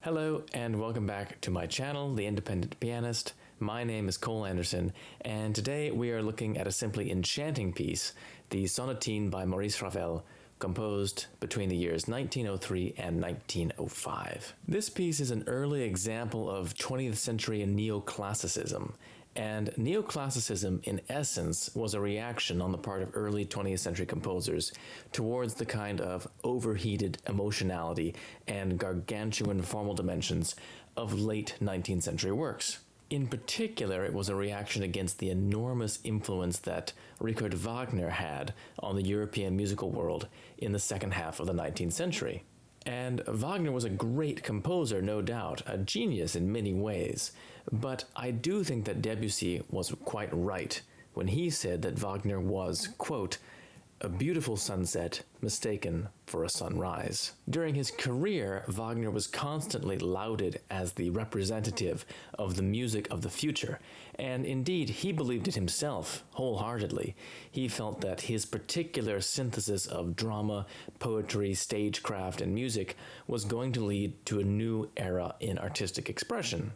Hello and welcome back to my channel, The Independent Pianist. My name is Cole Anderson, and today we are looking at a simply enchanting piece, the Sonatine by Maurice Ravel, composed between the years 1903 and 1905. This piece is an early example of 20th century neoclassicism, and neoclassicism in essence was a reaction on the part of early 20th century composers towards the kind of overheated emotionality and gargantuan formal dimensions of late 19th century works. In particular, it was a reaction against the enormous influence that Richard Wagner had on the European musical world in the second half of the 19th century. And Wagner was a great composer, no doubt, a genius in many ways, but I do think that Debussy was quite right when he said that Wagner was, quote, a beautiful sunset mistaken for a sunrise. During his career, Wagner was constantly lauded as the representative of the music of the future, and indeed he believed it himself wholeheartedly. He felt that his particular synthesis of drama, poetry, stagecraft, and music was going to lead to a new era in artistic expression.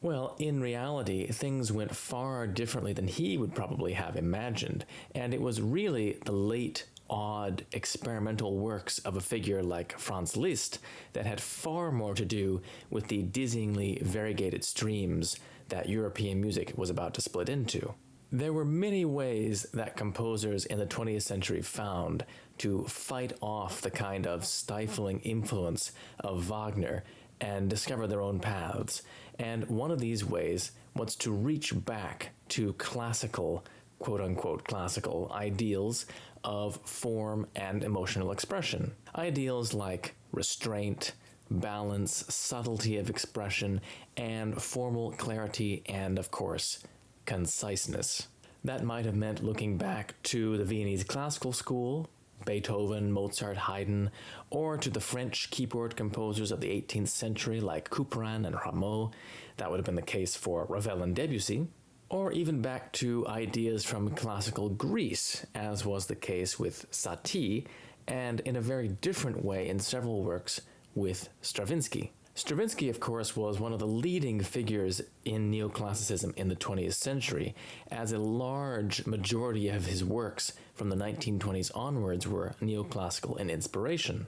Well, in reality, things went far differently than he would probably have imagined, and it was really the late, odd, experimental works of a figure like Franz Liszt that had far more to do with the dizzyingly variegated streams that European music was about to split into. There were many ways that composers in the 20th century found to fight off the kind of stifling influence of Wagner and discover their own paths. And one of these ways was to reach back to classical, quote-unquote classical, ideals of form and emotional expression. Ideals like restraint, balance, subtlety of expression, and formal clarity, and of course, conciseness. That might have meant looking back to the Viennese classical school, Beethoven, Mozart, Haydn, or to the French keyboard composers of the 18th century like Couperin and Rameau. That would have been the case for Ravel and Debussy. Or even back to ideas from classical Greece, as was the case with Satie, and in a very different way in several works with Stravinsky. Stravinsky, of course, was one of the leading figures in neoclassicism in the 20th century, as a large majority of his works from the 1920s onwards were neoclassical in inspiration.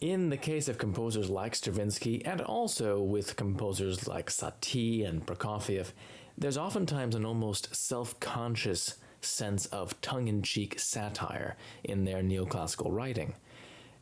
In the case of composers like Stravinsky, and also with composers like Satie and Prokofiev, there's oftentimes an almost self-conscious sense of tongue-in-cheek satire in their neoclassical writing.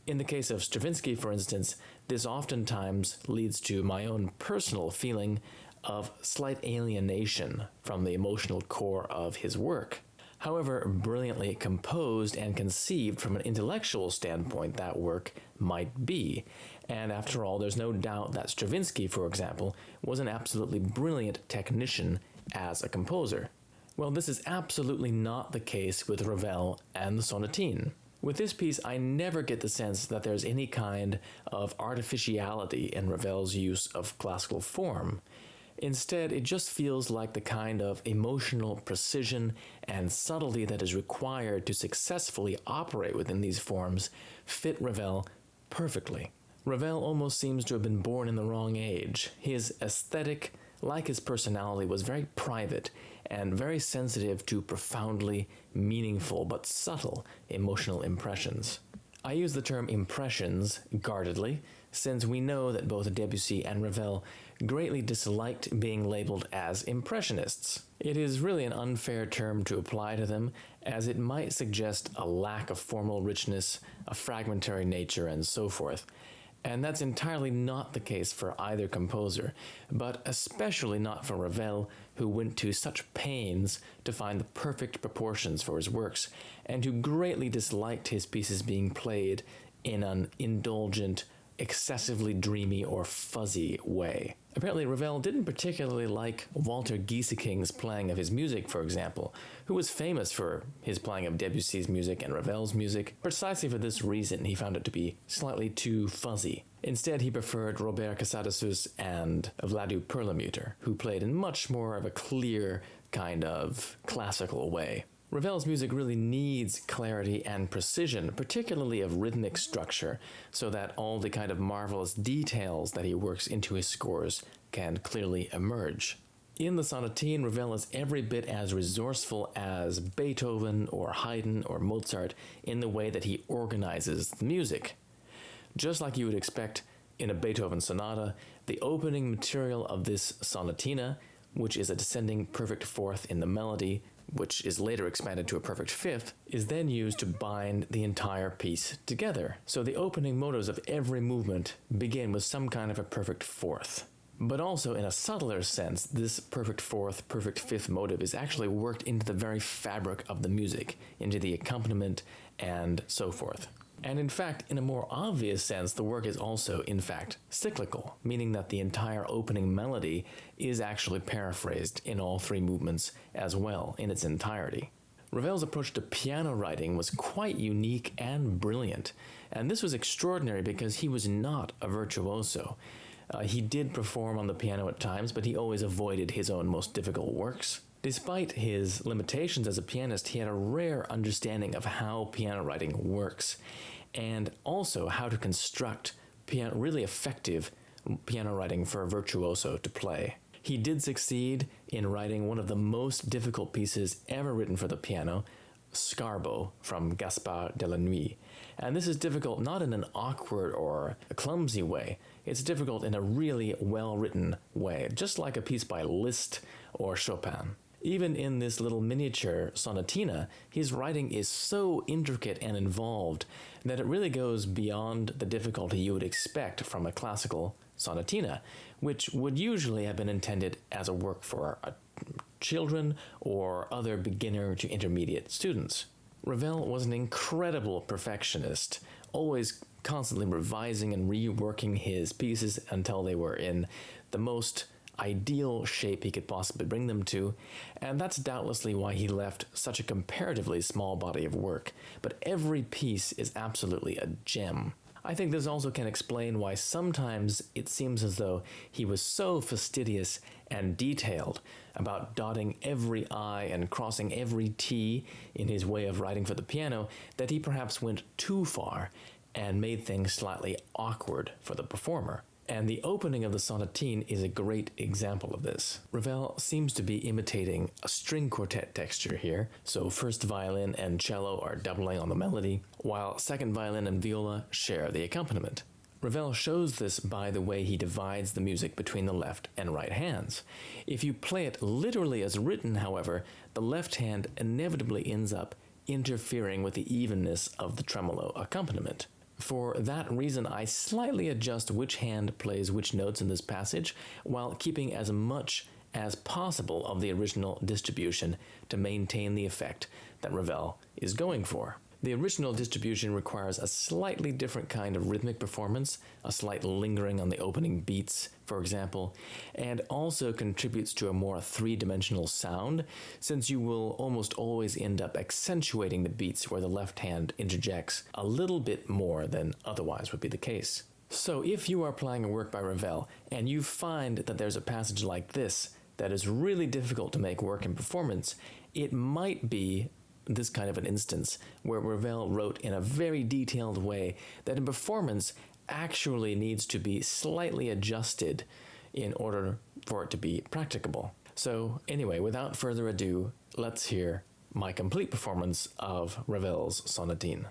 In the case of Stravinsky, for instance, this oftentimes leads to my own personal feeling of slight alienation from the emotional core of his work. However brilliantly composed and conceived from an intellectual standpoint that work might be, and after all, there's no doubt that Stravinsky, for example, was an absolutely brilliant technician as a composer. Well, this is absolutely not the case with Ravel and the Sonatine. With this piece, I never get the sense that there's any kind of artificiality in Ravel's use of classical form. Instead, it just feels like the kind of emotional precision and subtlety that is required to successfully operate within these forms fit Ravel perfectly. Ravel almost seems to have been born in the wrong age. His aesthetic, like his personality, was very private and very sensitive to profoundly meaningful but subtle emotional impressions. I use the term impressions guardedly, since we know that both Debussy and Ravel greatly disliked being labeled as impressionists. It is really an unfair term to apply to them, as it might suggest a lack of formal richness, a fragmentary nature, and so forth. And that's entirely not the case for either composer, but especially not for Ravel, who went to such pains to find the perfect proportions for his works, and who greatly disliked his pieces being played in an indulgent, excessively dreamy or fuzzy way. Apparently, Ravel didn't particularly like Walter Gieseking's playing of his music, for example, who was famous for his playing of Debussy's music and Ravel's music. Precisely for this reason, he found it to be slightly too fuzzy. Instead, he preferred Robert Casadesus and Vladu Perlmutter, who played in much more of a clear, kind of classical way. Ravel's music really needs clarity and precision, particularly of rhythmic structure, so that all the kind of marvelous details that he works into his scores can clearly emerge. In the Sonatine, Ravel is every bit as resourceful as Beethoven or Haydn or Mozart in the way that he organizes the music. Just like you would expect in a Beethoven sonata, the opening material of this sonatina, which is a descending perfect fourth in the melody, which is later expanded to a perfect fifth, is then used to bind the entire piece together. So the opening motives of every movement begin with some kind of a perfect fourth. But also, in a subtler sense, this perfect fourth, perfect fifth motive is actually worked into the very fabric of the music, into the accompaniment, and so forth. And in fact, in a more obvious sense, the work is also, in fact, cyclical, meaning that the entire opening melody is actually paraphrased in all three movements as well, in its entirety. Ravel's approach to piano writing was quite unique and brilliant, and this was extraordinary because he was not a virtuoso. He did perform on the piano at times, but he always avoided his own most difficult works. Despite his limitations as a pianist, he had a rare understanding of how piano writing works, and also how to construct really effective piano writing for a virtuoso to play. He did succeed in writing one of the most difficult pieces ever written for the piano, Scarbo from Gaspard de la Nuit. And this is difficult not in an awkward or a clumsy way. It's difficult in a really well-written way, just like a piece by Liszt or Chopin. Even in this little miniature sonatina, his writing is so intricate and involved that it really goes beyond the difficulty you would expect from a classical sonatina, which would usually have been intended as a work for children or other beginner to intermediate students. Ravel was an incredible perfectionist, always constantly revising and reworking his pieces until they were in the most ideal shape he could possibly bring them to, and that's doubtlessly why he left such a comparatively small body of work, but every piece is absolutely a gem. I think this also can explain why sometimes it seems as though he was so fastidious and detailed about dotting every I and crossing every T in his way of writing for the piano that he perhaps went too far and made things slightly awkward for the performer. And the opening of the Sonatine is a great example of this. Ravel seems to be imitating a string quartet texture here, so first violin and cello are doubling on the melody, while second violin and viola share the accompaniment. Ravel shows this by the way he divides the music between the left and right hands. If you play it literally as written, however, the left hand inevitably ends up interfering with the evenness of the tremolo accompaniment. For that reason, I slightly adjust which hand plays which notes in this passage, while keeping as much as possible of the original distribution to maintain the effect that Ravel is going for. The original distribution requires a slightly different kind of rhythmic performance, a slight lingering on the opening beats, for example, and also contributes to a more three-dimensional sound, since you will almost always end up accentuating the beats where the left hand interjects a little bit more than otherwise would be the case. So if you are playing a work by Ravel and you find that there's a passage like this that is really difficult to make work in performance, it might be this kind of an instance where Ravel wrote in a very detailed way that in performance actually needs to be slightly adjusted in order for it to be practicable. So anyway, without further ado, let's hear my complete performance of Ravel's Sonatine.